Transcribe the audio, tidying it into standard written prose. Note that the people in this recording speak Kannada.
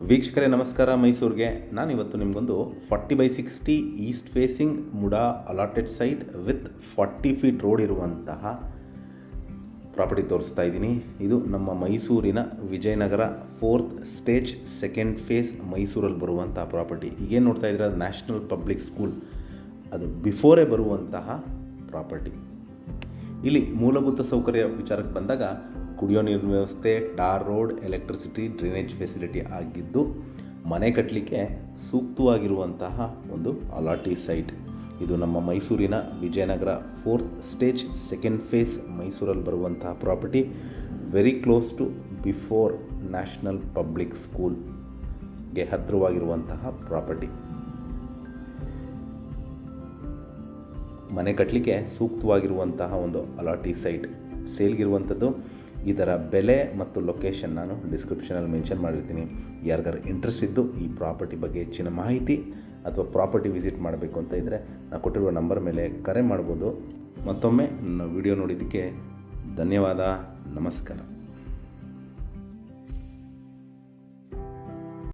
ವೀಕ್ಷಕರೇ ನಮಸ್ಕಾರ. ಮೈಸೂರಿಗೆ ನಾನಿವತ್ತು ನಿಮಗೊಂದು 40/60 East facing MUDA allotted site with 40 feet road ಇರುವಂತಹ ಪ್ರಾಪರ್ಟಿ ತೋರಿಸ್ತಾ ಇದ್ದೀನಿ. ಇದು ನಮ್ಮ ಮೈಸೂರಿನ Vijayanagara 4th stage 2nd phase ಮೈಸೂರಲ್ಲಿ ಬರುವಂತಹ ಪ್ರಾಪರ್ಟಿ. ಈಗೇನು ನೋಡ್ತಾ ಇದ್ದೀರಾ, ನ್ಯಾಷನಲ್ ಪಬ್ಲಿಕ್ ಸ್ಕೂಲ್ ಅದು ಬಿಫೋರೇ ಬರುವಂತಹ ಪ್ರಾಪರ್ಟಿ. ಇಲ್ಲಿ ಮೂಲಭೂತ ಸೌಕರ್ಯ ವಿಚಾರಕ್ಕೆ ಬಂದಾಗ ಕುಡಿಯೋ ನೀರಿನ ವ್ಯವಸ್ಥೆ, tar road, electricity, drainage facility ಆಗಿದ್ದು ಮನೆ ಕಟ್ಟಲಿಕ್ಕೆ ಸೂಕ್ತವಾಗಿರುವಂತಹ ಒಂದು ಅಲಾಟಿ ಸೈಟ್. ಇದು ನಮ್ಮ ಮೈಸೂರಿನ Vijayanagara 4th stage 2nd phase ಮೈಸೂರಲ್ಲಿ ಬರುವಂತಹ property. Very close to before National Public ಸ್ಕೂಲ್ಗೆ ಹತ್ತಿರವಾಗಿರುವಂತಹ ಪ್ರಾಪರ್ಟಿ. ಮನೆ ಕಟ್ಟಲಿಕ್ಕೆ ಸೂಕ್ತವಾಗಿರುವಂತಹ ಒಂದು ಅಲಾಟಿ ಸೈಟ್ ಸೇಲ್ಗಿರುವಂಥದ್ದು. ಇದರ ಬೆಲೆ ಮತ್ತು ಲೊಕೇಶನ್ ನಾನು ಡಿಸ್ಕ್ರಿಪ್ಷನಲ್ಲಿ ಮೆನ್ಷನ್ ಮಾಡಿರ್ತೀನಿ. ಯಾರಿಗಾರು ಇಂಟ್ರೆಸ್ಟ್ ಇದ್ದು ಈ ಪ್ರಾಪರ್ಟಿ ಬಗ್ಗೆ ಹೆಚ್ಚಿನ ಮಾಹಿತಿ ಅಥವಾ ಪ್ರಾಪರ್ಟಿ ವಿಸಿಟ್ ಮಾಡಬೇಕು ಅಂತ ಇದ್ದರೆ ನಾನು ಕೊಟ್ಟಿರುವ ನಂಬರ್ ಮೇಲೆ ಕರೆ ಮಾಡ್ಬೋದು. ಮತ್ತೊಮ್ಮೆ ನನ್ನ ವಿಡಿಯೋ ನೋಡಿದ್ದಕ್ಕೆ ಧನ್ಯವಾದ. ನಮಸ್ಕಾರ.